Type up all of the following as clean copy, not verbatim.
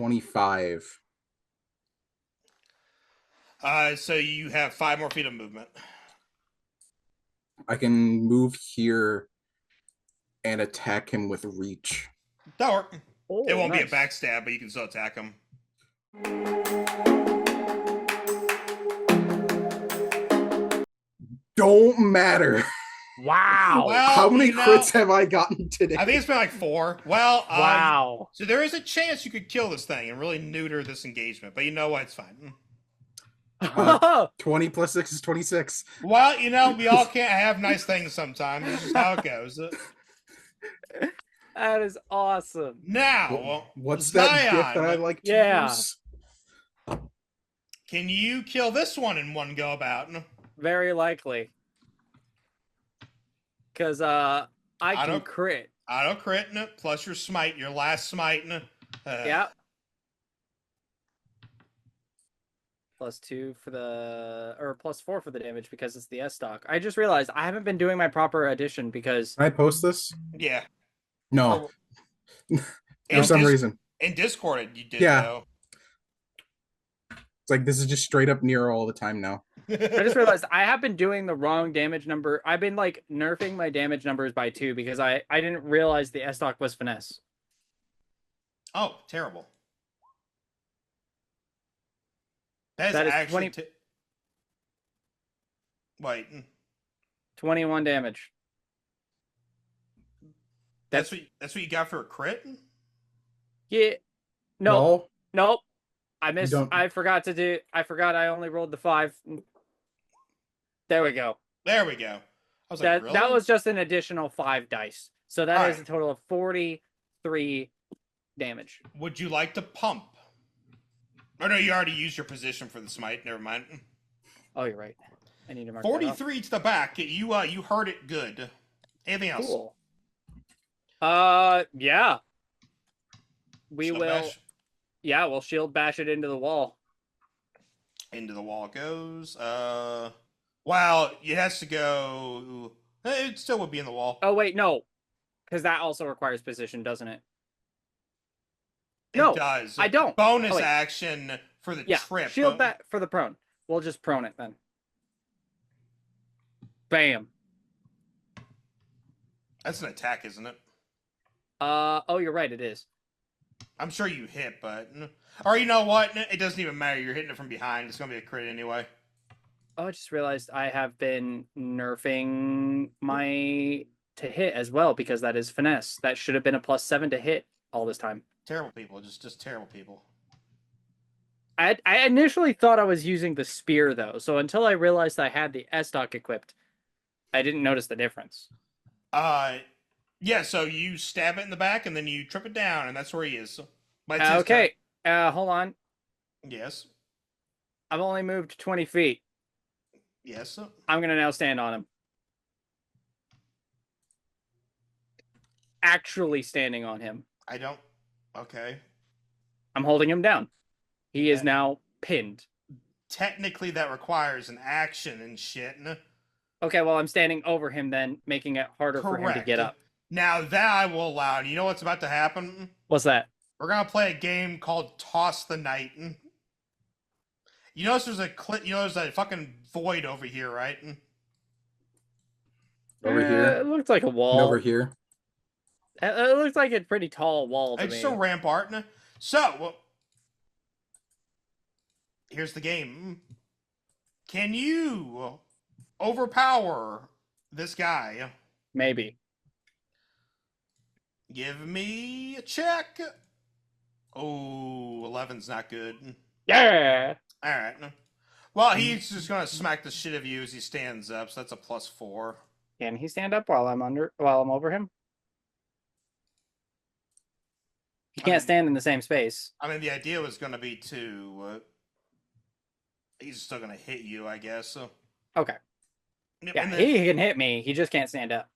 25. So you have 5 more feet of movement. I can move here and attack him with reach. That'll work. Oh, It won't be a nice. backstab, but you can still attack him. Don't matter. Wow. Well, How many you know, crits have I gotten today? I think it's been like 4. Well, Wow. so there is a chance you could kill this thing and really neuter this engagement, but you know what? It's fine. 20 plus 6 is 26. Well, you know, we all can't have nice things sometimes. It's just how it goes. That is awesome. Now, What's Zion, that gift that I like to Yeah. use? Can you kill this one in one go about? Very likely. Because I can don't- crit. Auto crit plus your smite, your last smite. Yeah. +2 for the, or +4 for the damage because it's the S stock. I just realized I haven't been doing my proper addition because Can I post this? Yeah. No. For In some reason. In Discord, you did, Yeah. though. It's like this is just straight up near all the time now. I just realized I have been doing the wrong damage number. I've been like nerfing my damage numbers by 2 because I didn't realize the S stock was finesse. Oh, terrible. That is actually 20... Wait. 21 damage. That's what you got for a crit? Yeah. No. Nope. I missed. don't- I forgot to do. I forgot I only rolled the 5. There we go. There we go. I was like, really? That was just an additional 5 dice. So that is Alright. a total of 43 damage. Would you like to pump? Oh, no, you already used your position for the smite. Never mind. Oh, you're right. I need to mark that off. 43 to the back. You heard it good. Anything else? Cool. Yeah. We Shield will. bash. Yeah, we'll shield bash it into the wall. Into the wall it goes. Well, it has to go. It still would be in the wall. Oh wait, no, because that also requires position, doesn't it? It No, does. I don't. Bonus Oh, wait. action for the Yeah, trip. shield that for the prone. We'll just prone it then. Bam. That's an attack, isn't it? Oh, you're right. It is. I'm sure you hit, but or you know what? It doesn't even matter. You're hitting it from behind. It's gonna be a crit anyway. Oh, I just realized I have been nerfing my to hit as well because that is finesse. That should have been a +7 to hit all this time. Terrible people, just terrible people. I initially thought I was using the spear though, so until I realized I had the S stock equipped, I didn't notice the difference. Yeah. So you stab it in the back, and then you trip it down, and that's where he is. But it's his Okay, hold on. turn. Yes. I've only moved 20 feet. Yes. I'm gonna now stand on him. Actually standing on him. I don't. Okay. I'm holding him down. He is now pinned. Technically, that requires an action and shit. Okay, well, I'm standing over him then, making it harder for him to get up. Now that I will allow. You know what's about to happen? What's that? We're gonna play a game called Toss the Knight. You notice there's there's a fucking void over here, right? Over here. It looks like a wall. And over here. It looks like a pretty tall wall to It's me. a rampart. So, here's the game. Can you overpower this guy? Maybe. Give me a check. Oh, 11's not good. Yeah. All right. Well, he's just gonna smack the shit of you as he stands up. So that's a +4. Can he stand up while I'm over him? He can't stand in the same space. I mean, the idea was gonna be to. He's still gonna hit you, I guess. So. Okay. Yep, Yeah, and then- he can hit me. He just can't stand up.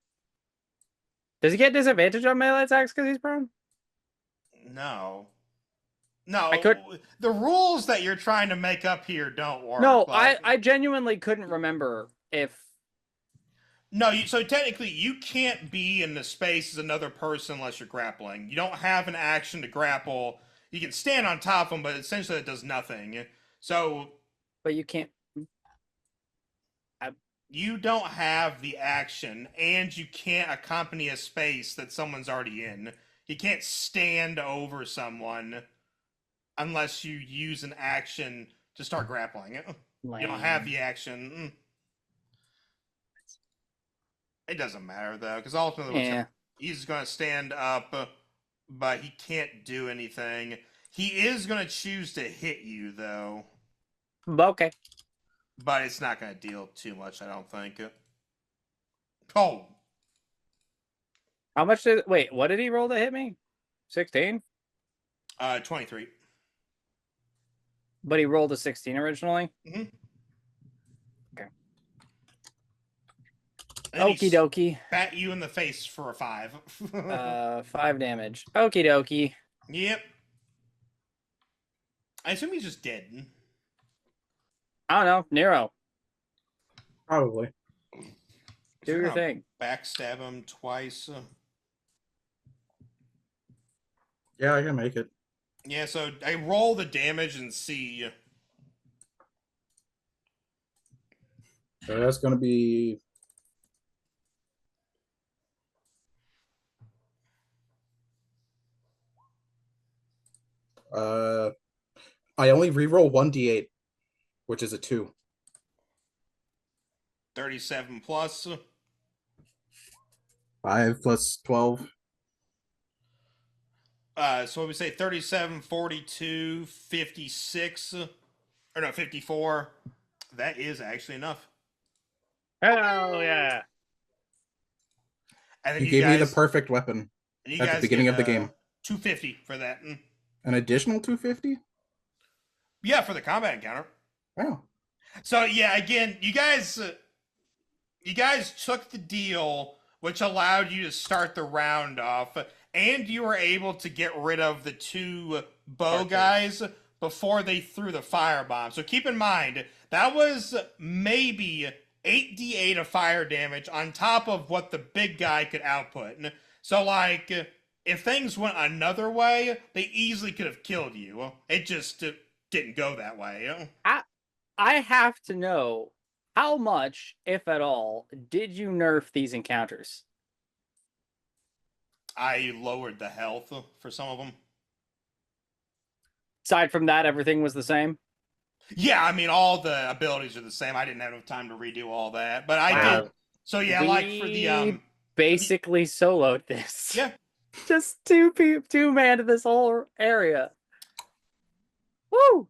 Does he get disadvantage on melee attacks because he's prone? No. No, I could- the rules that you're trying to make up here don't work. No, but- I genuinely couldn't remember if... No, so technically you can't be in the space as another person unless you're grappling. You don't have an action to grapple. You can stand on top of them, but essentially it does nothing. So But you can't. you don't have the action, and you can't accompany a space that someone's already in. You can't stand over someone unless you use an action to start grappling it. You don't have the action. It doesn't matter though, because ultimately he's going to stand up, but he can't do anything. He is going to choose to hit you though, Okay. but it's not going to deal too much, I don't think. Oh, How much did? Wait, what did he roll to hit me? 16. 23. But he rolled a 16 originally. Mm-hmm. Okay. Okie dokie. Bat you in the face for a 5. 5 damage. Okie dokie. Yep. I assume he's just dead. I don't know. Nero, Probably. do your thing. Backstab him twice. Yeah, I can make it. Yeah, so I roll the damage and see. So that's going to be... I only reroll 1d8, which is a 2. 37 plus. 5 plus 12. So what we say 37, 42, 56, or no, 54. That is actually enough. Hell yeah. And then You you gave guys, me the perfect weapon at the beginning of the game. 250 for that. An additional 250? Yeah, for the combat encounter. Wow. So yeah, again, you guys took the deal, which allowed you to start the round off, and you were able to get rid of the 2 bow guys before they threw the firebomb. So keep in mind, that was maybe 8d8 of fire damage on top of what the big guy could output. So like, if things went another way, they easily could have killed you. It just didn't go that way. I have to know, how much, if at all, did you nerf these encounters? I lowered the health for some of them. Aside from that, everything was the same? Yeah, I mean, all the abilities are the same. I didn't have enough time to redo all that, but I did. So yeah, like for the basically soloed this. Yeah, just two man to this whole area. Woo!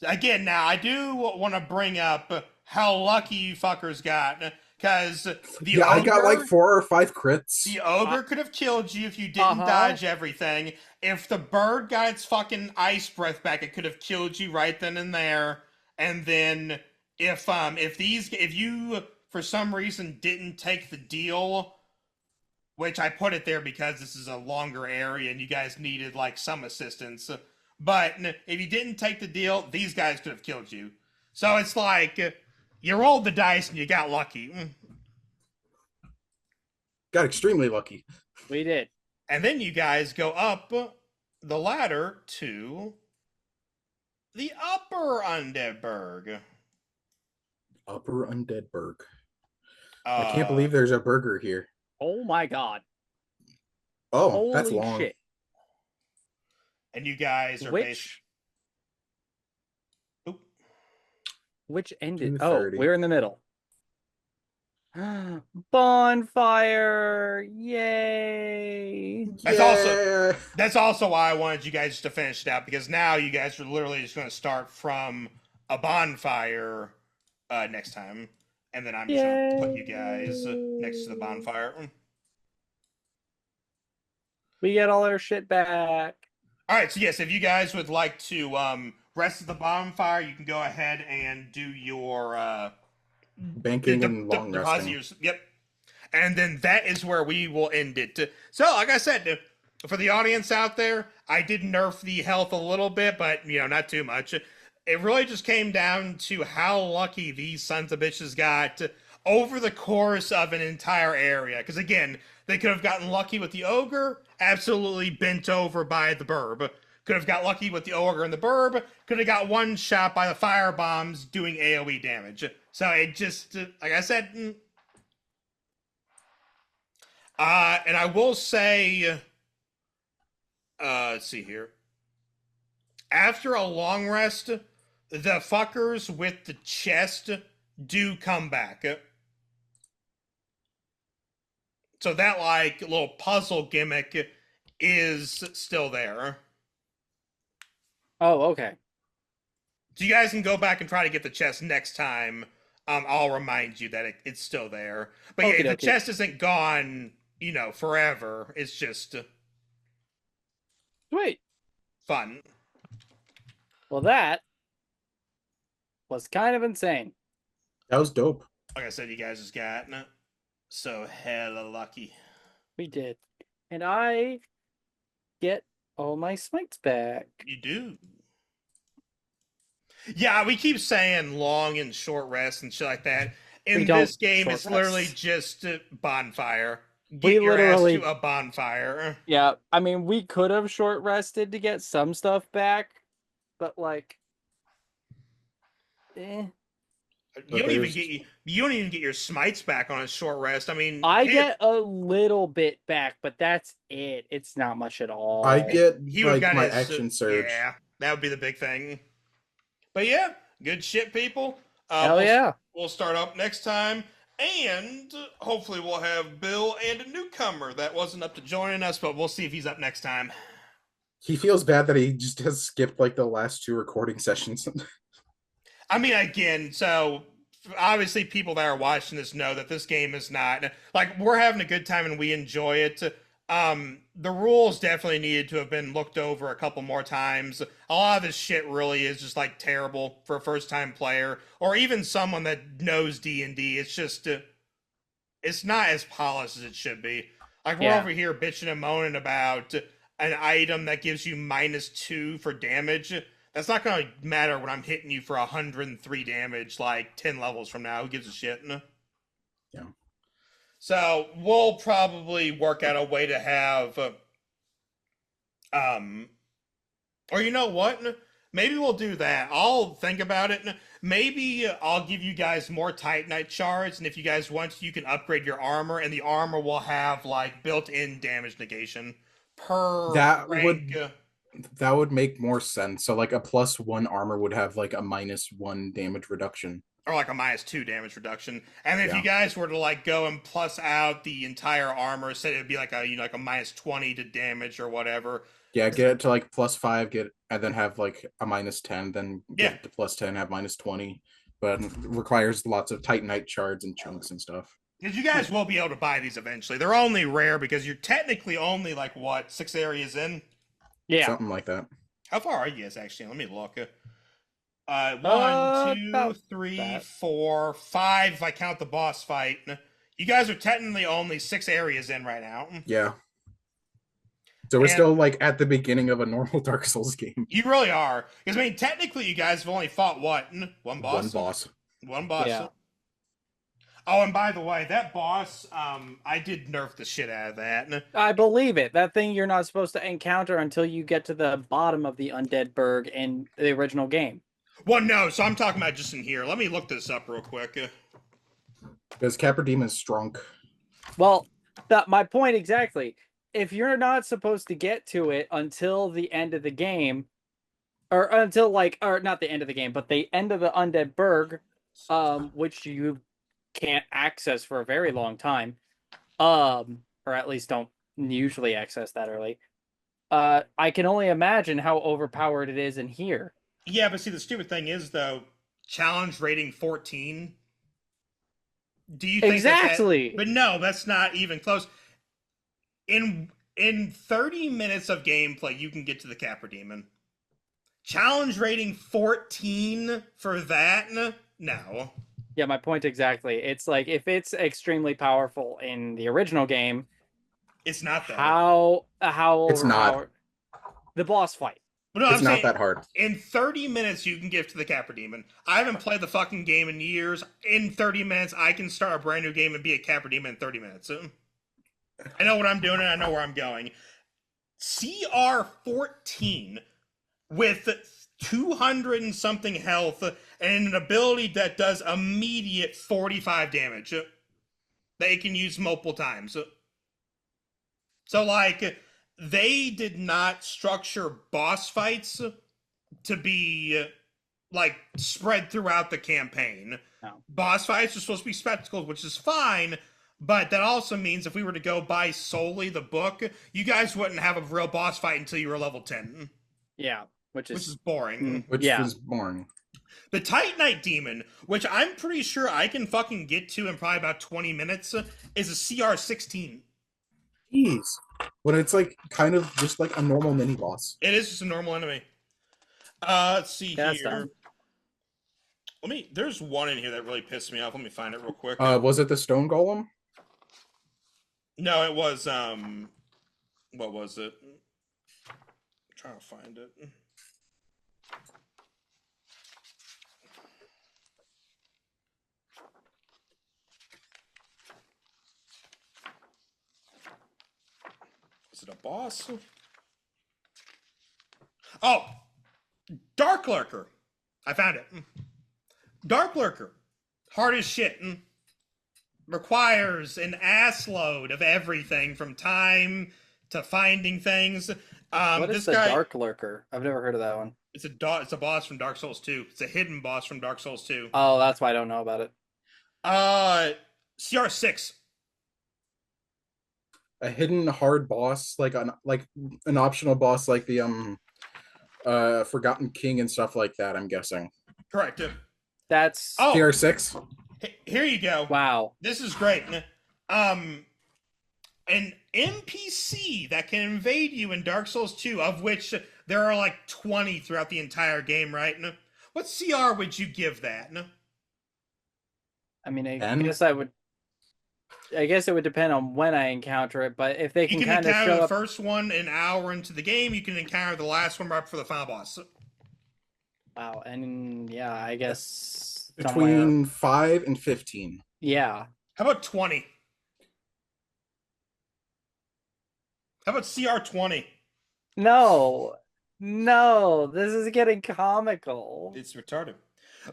Again, now I do want to bring up how lucky you fuckers got, because the ogre, I got like 4 or 5 crits. The ogre could have killed you if you didn't dodge everything. If the bird got its fucking ice breath back, it could have killed you right then and there. And then if you for some reason didn't take the deal, which I put it there because this is a longer area and you guys needed like some assistance. But if you didn't take the deal, these guys could have killed you. So it's like you rolled the dice and you got lucky. Got extremely lucky. We did. And then you guys go up the ladder to the upper undead Berg. Upper undead Berg. I can't believe there's a burger here. Oh my god. Oh, holy that's long. Shit. And you guys are Which ended? Oh, we're in the middle. Bonfire! Yay! That's also why I wanted you guys to finish it out, because now you guys are literally just going to start from a bonfire next time, and then I'm just going to put you guys next to the bonfire. We get all our shit back. All right, so yes, if you guys would like to rest at the bonfire, you can go ahead and do your banking and long resting. Yep. And then that is where we will end it. So, like I said, for the audience out there, I did nerf the health a little bit, but, not too much. It really just came down to how lucky these sons of bitches got over the course of an entire area. Because, again, they could have gotten lucky with the ogre, absolutely bent over by the burb. Could Could have got lucky with the ogre and the burb. Could have got one shot by the fire bombs doing AoE damage. So it just, like I said, and I will say, let's see here. After a long rest, the fuckers with the chest do come back. So that, like, little puzzle gimmick is still there. Oh, okay. So you guys can go back and try to get the chest next time. I'll remind you that it's still there. But yeah, the chest isn't gone, forever. It's just Sweet. Fun. Well, that was kind of insane. That was dope. Like I said, you guys just got so hella lucky. We did. And I get all my smites back. You do. Yeah, we keep saying long and short rest and shit like that. In this game, it's literally just bonfire. Get your ass to a bonfire. Yeah, I mean, we could have short rested to get some stuff back, but like, You don't even get your smites back on a short rest. I mean, I get a little bit back, but that's it. It's not much at all. I get my action surge. Yeah, that would be the big thing. But yeah, good shit, people. Hell yeah. We'll start up next time, and hopefully we'll have Bill and a newcomer that wasn't up to joining us, but we'll see if he's up next time. He feels bad that he just has skipped like the last 2 recording sessions. I mean, again, so obviously people that are watching this know that this game is not like, we're having a good time and we enjoy it. The rules definitely needed to have been looked over a couple more times. A lot of this shit really is just like terrible for a first-time player or even someone that knows D&D. It's just it's not as polished as it should be. Like, we're over here bitching and moaning about an item that gives you -2 for damage. That's not going to matter when I'm hitting you for 103 damage like 10 levels from now. Who gives a shit? Yeah. So we'll probably work out a way to have, or you know what? Maybe we'll do that. I'll think about it. Maybe I'll give you guys more Titanite shards, and if you guys want, you can upgrade your armor, and the armor will have like built-in damage negation per rank. That would make more sense. So like a +1 armor would have like a -1 damage reduction. Or like a -2 damage reduction. And if you guys were to like go and plus out the entire armor, say it'd be like a like a -20 to damage or whatever. Yeah, get it to like +5, and then have like a -10, then get it to +10, have -20. But it requires lots of Titanite shards and chunks and stuff. Because you guys will be able to buy these eventually. They're only rare because you're technically only like, what, 6 areas in? Yeah. Something like that. How far are you guys actually? Let me look. 1, 2, 3, 4, 5 if I count the boss fight. You guys are technically only 6 areas in right now. Yeah. So we're still like at the beginning of a normal Dark Souls game. You really are. Because I mean, technically you guys have only fought what? One boss? One boss. Yeah. Oh, and by the way, that boss, I did nerf the shit out of that. I believe it. That thing you're not supposed to encounter until you get to the bottom of the Undead Berg in the original game. Well, no, so I'm talking about just in here. Let me look this up real quick. Because Capra Demon's strong. Well, my point exactly. If you're not supposed to get to it until the end of the game, or until or not the end of the game, but the end of the Undead Berg, which you can't access for a very long time, or at least don't usually access that early, I can only imagine how overpowered it is in here. Yeah, but see, the stupid thing is, though, challenge rating 14. Do you think exactly? But no, that's not even close. In 30 minutes of gameplay, you can get to the Capra Demon. Challenge rating 14 for that? No. Yeah, my point exactly. It's like, if it's extremely powerful in the original game, it's not that. How it's not the boss fight. But no, it's not that hard. In 30 minutes, you can get to the Capra Demon. I haven't played the fucking game in years. In 30 minutes, I can start a brand new game and be a Capra Demon in 30 minutes. I know what I'm doing and I know where I'm going. CR 14 with 200 and something health and an ability that does immediate 45 damage that it can use multiple times. So, like, they did not structure boss fights to be, like, spread throughout the campaign. No. Boss fights are supposed to be spectacles, which is fine, but that also means if we were to go by solely the book, you guys wouldn't have a real boss fight until you were level 10. Yeah, which is boring. Which was boring. The Titanite Demon, which I'm pretty sure I can fucking get to in probably about 20 minutes, is a CR 16. Jeez. But it's like kind of just like a normal mini boss. It is just a normal enemy. Let's see Yeah, here. There's one in here that really pissed me off. Let me find it real quick. Was it the stone golem? No, it was what was it? I'm trying to find it. Is it a boss? Oh, Dark Lurker. I found it. Dark Lurker. Hard as shit. Requires an ass load of everything from time to finding things. What is the Dark Lurker? I've never heard of that one. It's a boss from Dark Souls 2. It's a hidden boss from Dark Souls 2. Oh, that's why I don't know about it. CR6. A hidden hard boss, like an optional boss, like the Forgotten King and stuff like that. I'm guessing. Correct. That's CR6. Here you go. Wow. This is great. An NPC that can invade you in Dark Souls 2, of which there are like 20 throughout the entire game, right? What CR would you give that? I mean, I guess it would depend on when I encounter it, but if they can kind of encounter show the up... first one an hour into the game, you can encounter the last one right before the final boss. Wow, and yeah, I guess between 5 and 15. Yeah. How about 20? How about CR20? No, this is getting comical. It's retarded.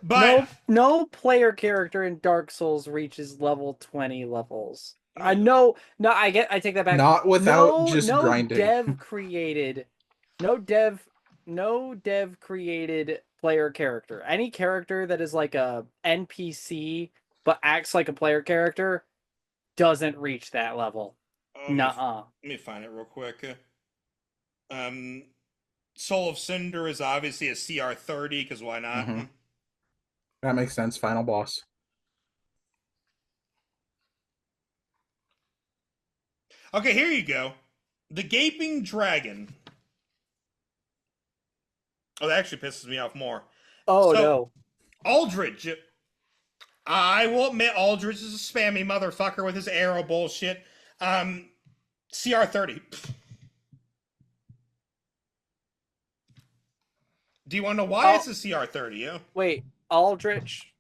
But no player character in Dark Souls reaches level 20 levels. I take that back. Not without grinding. No dev created player character. Any character that is like a NPC but acts like a player character doesn't reach that level. Nuh-uh. Let me find it real quick. Soul of Cinder is obviously a CR30, because why not? Mm-hmm. That makes sense. Final boss. Okay, here you go. The Gaping Dragon. Oh, that actually pisses me off more. Oh, no. Aldridge. I will admit Aldridge is a spammy motherfucker with his arrow bullshit. CR30. Do you want to know why it's a CR30? Yeah? Wait, Aldrich?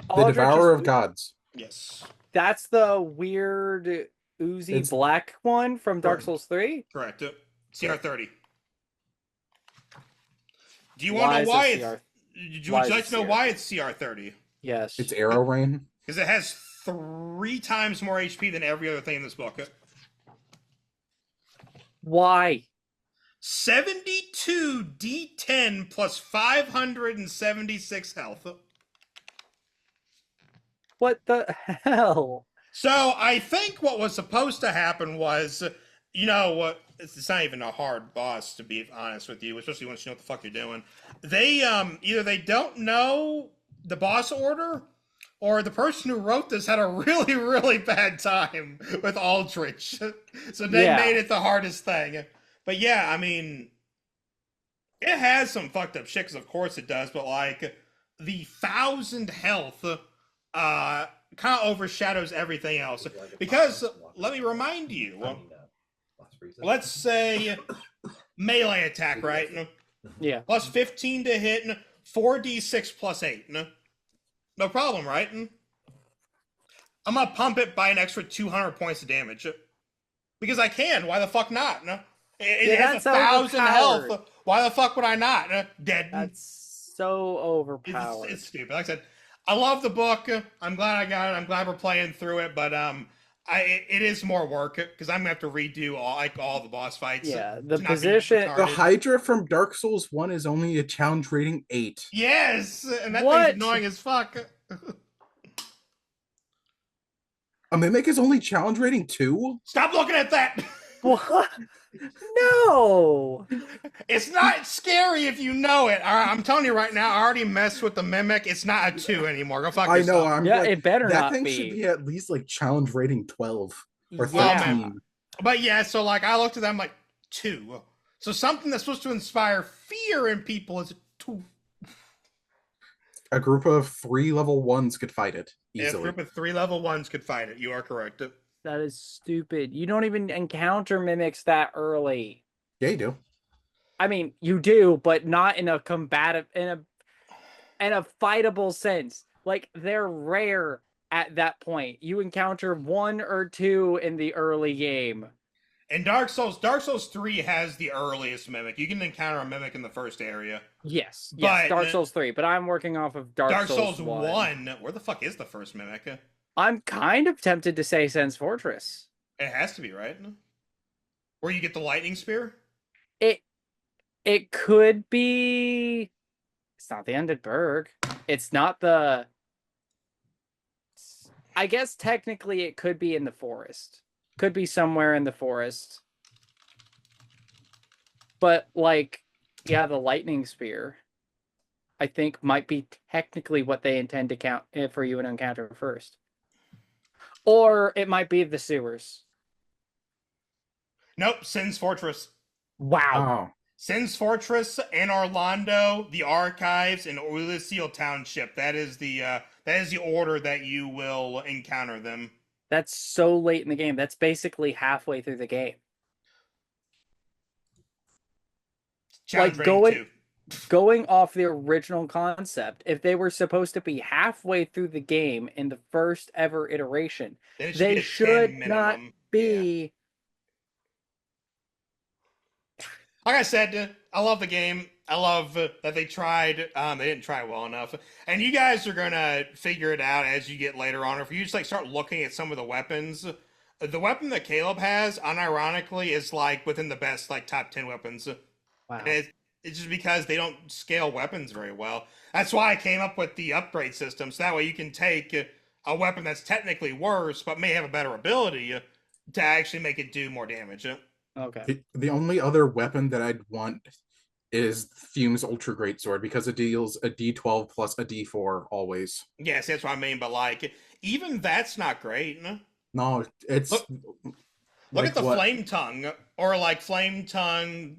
The Devourer of Gods. Yes. That's the weird oozy black one from Dark Souls 3? Correct. CR30. Do you want to know why it's... Would you like to know why it's CR30? Yes. It's Arrow Rain. Because it has 3 times more HP than every other thing in this book. Why? 72 D10 plus 576 health. What the hell? So I think what was supposed to happen was, it's not even a hard boss, to be honest with you, especially once you know what the fuck you're doing. They either they don't know the boss order, or the person who wrote this had a really, really bad time with Aldrich. So they made it the hardest thing. But yeah, I mean, it has some fucked up shit, because of course it does, but like, the 1,000 health kind of overshadows everything else. Because, let me remind you, let's say melee attack, right? Yeah. Plus 15 to hit, 4d6 plus 8. No problem, right? I'm gonna pump it by an extra 200 points of damage. Because I can, why the fuck not? It has 1,000 health Why the fuck would I not? Dead. That's so overpowered. It's stupid. Like I said, I love the book. I'm glad I got it. I'm glad we're playing through it, but it is more work because I'm gonna have to redo all the boss fights. Yeah, the position. The Hydra from Dark Souls 1 is only a challenge rating 8. Yes, and that thing's annoying as fuck. A Mimic is only challenge rating 2? Stop looking at that! What? No! It's not scary if you know it. I'm telling you right now, I already messed with the Mimic. It's not a 2 anymore. Go fuck yourself. I know. Yeah, it better not be. That thing should be at least like challenge rating 12 or 13. Yeah. But yeah, so like I looked at them like 2. So something that's supposed to inspire fear in people is a 2. A group of 3 level 1s could fight it easily. Yeah, a group of 3 level 1s could fight it. You are correct. That is stupid. You don't even encounter mimics that early. Yeah, you do. I mean, you do, but not in a combative, in a fightable sense. Like, they're rare at that point. You encounter 1 or 2 in the early game. And Dark Souls 3 has the earliest mimic. You can encounter a mimic in the first area. Yes, Dark Souls 3, but I'm working off of Dark Souls 1. Where the fuck is the first mimic? I'm kind of tempted to say Sen's Fortress. It has to be, right? Where you get the lightning spear? It could be. It's not the Ended Berg. It's not the. I guess technically it could be in the forest. Could be somewhere in the forest. But like, yeah, the lightning spear, I think might be technically what they intend to count for you to encounter first. Or it might be the sewers. Nope, Sen's Fortress. Wow. Oh. Sen's Fortress and Orlando, the Archives, and Ulysseal Township. That is the order that you will encounter them. That's so late in the game. That's basically halfway through the game. Challenge like going off the original concept, if they were supposed to be halfway through the game in the first ever iteration, they should not be. Yeah. Like I said, I love the game. I love that they tried. They didn't try well enough. And you guys are going to figure it out as you get later on. Or if you just like start looking at some of the weapons, the weapon that Caleb has, unironically, is like within the best like top 10 weapons. Wow. And it's just because they don't scale weapons very well. That's why I came up with the upgrade system. So that way you can take a weapon that's technically worse, but may have a better ability to actually make it do more damage. Okay. The only other weapon that I'd want is Fume's Ultra Greatsword because it deals a D12 plus a D4 always. Yes, that's what I mean. But like, even that's not great. No, it's look at the Flame Tongue or like Flame Tongue,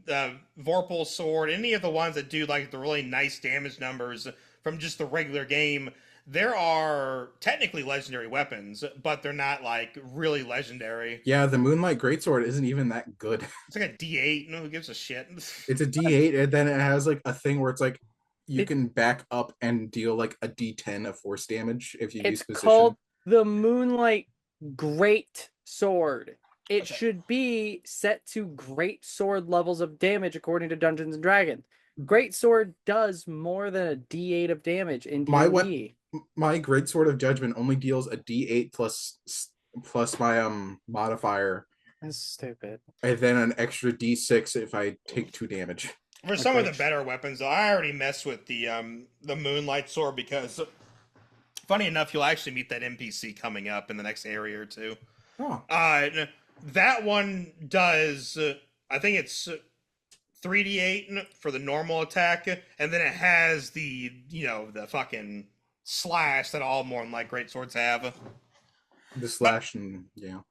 Vorpal Sword, any of the ones that do like the really nice damage numbers from just the regular game. There are technically legendary weapons, but they're not like really legendary. Yeah, the Moonlight Greatsword isn't even that good. It's like a D8. No, who gives a shit? It's a D8, and then it has like a thing where it's like you can back up and deal like a D10 of force damage if you use position. It's called the Moonlight Great Sword. It should be set to great sword levels of damage according to Dungeons and Dragons. Great sword does more than a D8 of damage in D&D. My Greatsword of Judgment only deals a D8 plus my modifier. That's stupid. And then an extra D6 if I take 2 damage. For some of the better weapons, though, I already messed with the Moonlight Sword because, funny enough, you'll actually meet that NPC coming up in the next area or two. Oh. That one does, I think it's 3d8 for the normal attack, and then it has the fucking slash that all more than like great swords have. The slash and yeah.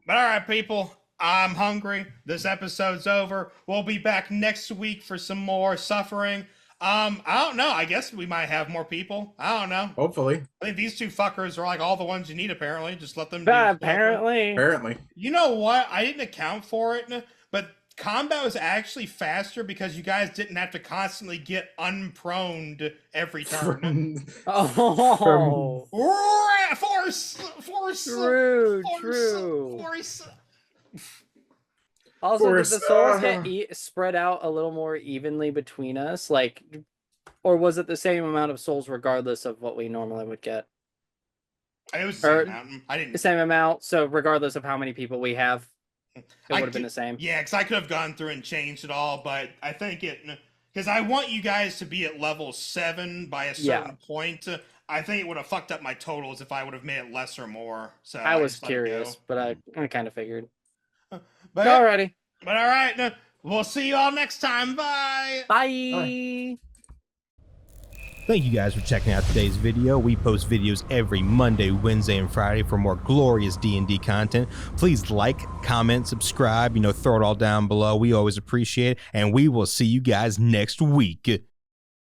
But all right, people, I'm hungry. This episode's over. We'll be back next week for some more suffering. I don't know. I guess we might have more people. I don't know. Hopefully. I think these 2 fuckers are like all the ones you need. Apparently, just let them. Apparently. You know what? I didn't account for it, but combat was actually faster because you guys didn't have to constantly get unproned every turn. Force. True. Force. Also, did the souls get spread out a little more evenly between us? Like, or was it the same amount of souls regardless of what we normally would get? It was the same amount. I didn't. The same amount, so regardless of how many people we have, it would have been the same. Yeah, because I could have gone through and changed it all, but I think because I want you guys to be at level 7 by a certain point. I think it would have fucked up my totals if I would have made it less or more. So I was curious, but I kind of figured. But alrighty. But all right, we'll see you all next time. Bye. Bye. Thank you guys for checking out today's video. We post videos every Monday, Wednesday, and Friday for more glorious D&D content. Please like, comment, subscribe, throw it all down below. We always appreciate it, and we will see you guys next week.